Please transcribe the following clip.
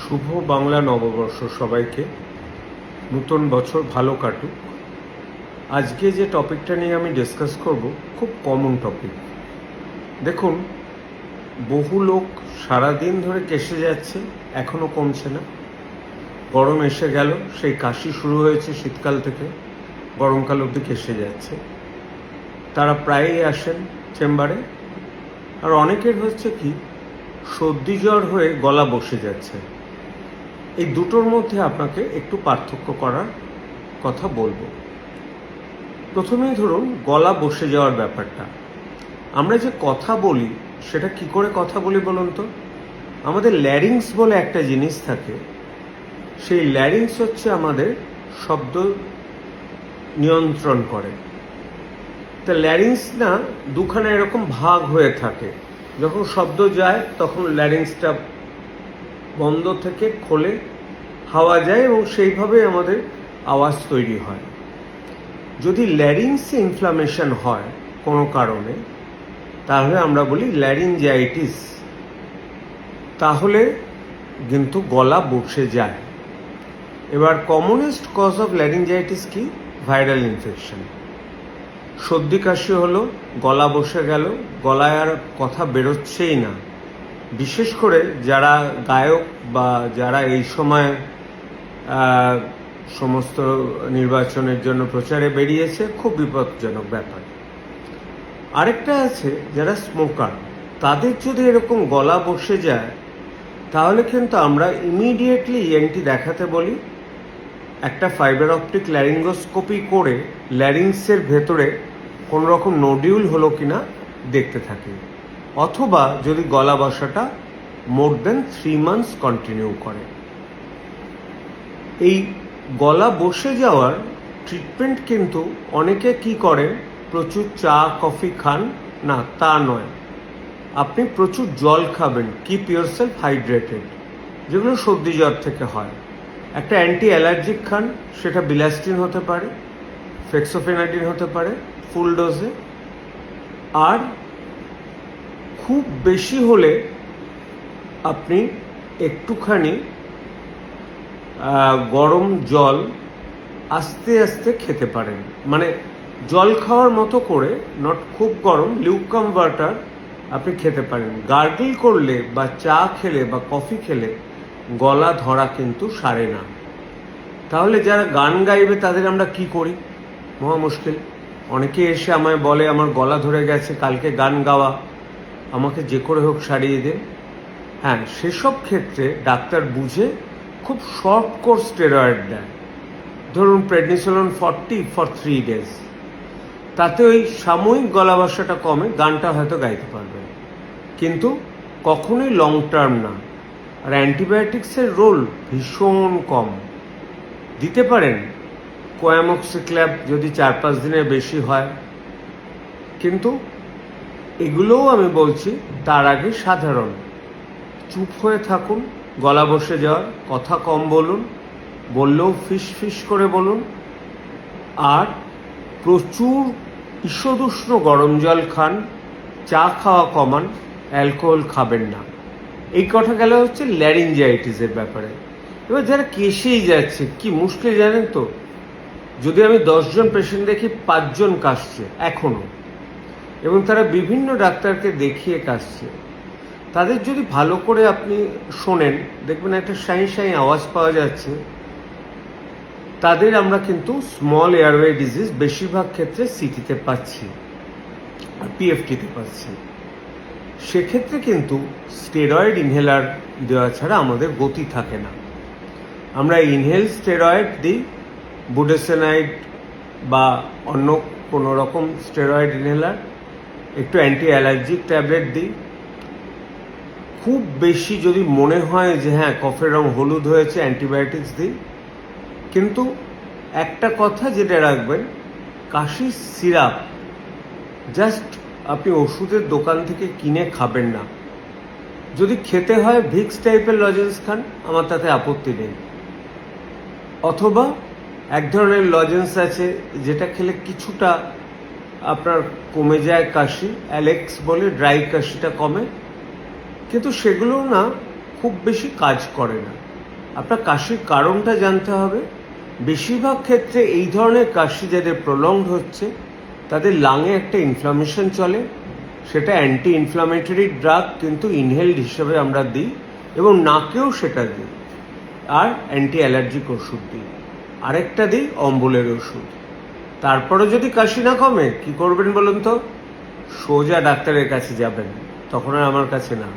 শুভ বাংলা নববর্ষ সবাইকে। নতুন বছর ভালো কাটুক। আজকে যে টপিকটা নিয়ে আমি ডিসকাস করব খুব কমন টপিক। দেখুন, বহু লোক সারাদিন ধরে কেসে যাচ্ছে, এখনও কমছে না। গরম এসে গেল, সেই কাশি শুরু হয়েছে শীতকাল থেকে, গরমকাল অবধি কেসে যাচ্ছে। তারা প্রায়ই আসেন চেম্বারে। আর অনেকের হচ্ছে কি, সর্দি জ্বর হয়ে গলা বসে যাচ্ছে। এই দুটোর মধ্যে আপনাকে একটু পার্থক্য করার কথা বলবো। প্রথমেই ধরুন গলা বসে যাওয়ার ব্যাপারটা। আমরা যে কথা বলি সেটা কি করে কথা বলি বলুন তো? আমাদের ল্যারিংস বলে একটা জিনিস থাকে। সেই ল্যারিংস হচ্ছে আমাদের শব্দ নিয়ন্ত্রণ করে। তা ল্যারিংস না দুখানা এরকম ভাগ হয়ে থাকে। যখন শব্দ যায় তখন ল্যারিংসটা বন্ধ থেকে খোলে, হাওয়া যায় এবং সেইভাবে আমাদের আওয়াজ তৈরি হয়। যদি ল্যারিংসে ইনফ্লামেশন হয় কোনো কারণে, তাহলে আমরা বলি ল্যারিঞ্জাইটিস। তাহলে কিন্তু গলা বসে যায়। এবার কমনেস্ট কজ অফ ল্যারিঞ্জাইটিস কি? Viral infection. সর্দি কাশি হলো, গলা বসে গেল, গলায় আর কথা বেরোচ্ছেই না। বিশেষ করে যারা গায়ক বা যারা এই সময় সমস্ত নির্বাচনের জন্য প্রচারে বেরিয়েছে, খুব বিপজ্জনক ব্যাপার। আরেকটা আছে যারা স্মোকার, তাদের যদি এরকম গলা বসে যায় তাহলে কিন্তু আমরা ইমিডিয়েটলি ইএনটি দেখাতে বলি। একটা ফাইবার অপটিক ল্যারিঙ্গোস্কোপি করে ল্যারিংসের ভেতরে কোনো রকম নোডিউল হলো কিনা দেখতে থাকি। অথবা যদি গলা বসাটা মোর দেন 3 months কন্টিনিউ করে। এই গলা বসে যাওয়ার ট্রিটমেন্ট কিন্তু অনেকে কি করেন, প্রচুর চা কফি খান না, তা নয়। আপনি প্রচুর জল খাবেন, কিপ ইয়োরসেলফ হাইড্রেটেড, যেগুলো সর্দি জ্বর থেকে হয়। একটা অ্যান্টি অ্যালার্জিক খান, সেটা বিলাস্টিন হতে পারে, ফেক্সোফেনাডিন হতে পারে ফুল ডোজে। আর খুব বেশি হলে আপনি একটুখানি গরম জল আস্তে আস্তে খেতে পারেন, মানে জল খাওয়ার মতো করে, নট খুব গরম, লিউকাম ওয়াটার আপনি খেতে পারেন। গার্গল করলে বা চা খেলে বা কফি খেলে গলা ধরা কিন্তু সারে না। তাহলে যারা গান গাইবে তাদের আমরা কি করি? মহা মুশকিল। অনেকে এসে আমায় বলে আমার গলা ধরে গেছে, কালকে গান গাওয়া, আমাকে যে করে হোক সারিয়ে দেন। হ্যাঁ, সেসব ক্ষেত্রে ডাক্তার বুঝে খুব শর্ট কোর্স স্টেরয়েড দেয়। ধরুন প্রেডনিসোলন 40 ফর 3 days। তাতে ওই সাময়িক গলা বসাটা কমে, গানটা হয়তো গাইতে পারবেন, কিন্তু কখনোই লং টার্ম না। আর অ্যান্টিবায়োটিক্সের রোল ভীষণ কম। দিতে পারেন কোয়ামক্সিক্ল্যাব যদি 4-5 দিনের বেশি হয়, কিন্তু এগুলোও আমি বলছি তার আগে সাধারণ চুপ হয়ে থাকুন। গলা বসে যাওয়ার কথা কম বলুন, বললেও ফিস ফিস করে বলুন। আর প্রচুর ঈষদুষ্ণ গরম জল খান, চা খাওয়া কমান, অ্যালকোহল খাবেন না। এই কথা গেল হচ্ছে ল্যারিঞ্জাইটিসের ব্যাপারে। এবার যারা কেসেই যাচ্ছে, কি মুশকিল জানেন তো? যদি আমি 10 জন পেশেন্ট দেখি, 5 জন কাশছে এখনো, এবং তারা বিভিন্ন ডাক্তারকে দেখিয়ে কাশছে। তাদের যদি ভালো করে আপনি শোনেন, দেখবেন একটা সাঁই সাঁই আওয়াজ পাওয়া যাচ্ছে। তাদের আমরা কিন্তু স্মল এয়ারওয়ে ডিজিজ বেশিরভাগ ক্ষেত্রে সিটিতে পাচ্ছি আর পিএফটিতে পাচ্ছি। সেক্ষেত্রে কিন্তু স্টেরয়েড ইনহেলার দেওয়া ছাড়া আমাদের গতি থাকে না। আমরা ইনহেল স্টেরয়েড দিই, বুডেসেনাইড বা অন্য কোনো রকম স্টেরয়েড ইনহেলার, একটু অ্যান্টি অ্যালার্জিক ট্যাবলেট দিই। খুব বেশি যদি মনে হয় যে হ্যাঁ কফের রং হলুদ হয়েছে, অ্যান্টিবায়োটিক্স দিই। কিন্তু একটা কথা যেটা রাখবেন, কাশির সিরাপ জাস্ট আপনি ওষুধের দোকান থেকে কিনে খাবেন না। যদি খেতে হয় ভিক্স টাইপের লজেন্স খান, আমার তাতে আপত্তি নেই। অথবা এক ধরনের লজেন্স আছে যেটা খেলে কিছুটা আপনার কমে যায় কাশি, অ্যালেক্স বলে, ড্রাই কাশিটা কমে, কিন্তু সেগুলো না খুব বেশি কাজ করে না। আপনার কাশির কারণটা জানতে হবে। বেশিরভাগ ক্ষেত্রে এই ধরনের কাশি যাদের প্রলংড হচ্ছে তাদের লাংয়ে একটা ইনফ্লামেশন চলে, সেটা অ্যান্টি ইনফ্লামেটরি ড্রাগ কিন্তু ইনহেলড হিসেবে আমরা দিই, এবং নাকেও সেটা দিই, আর অ্যান্টি অ্যালার্জিক ওষুধ দিই, আরেকটা দিই অম্বলের ওষুধ। তারপরে যদি কাশি না কমে কি করবেন বলুন তো? সোজা ডাক্তারের কাছে যাবেন, তখন আর আমার কাছে না।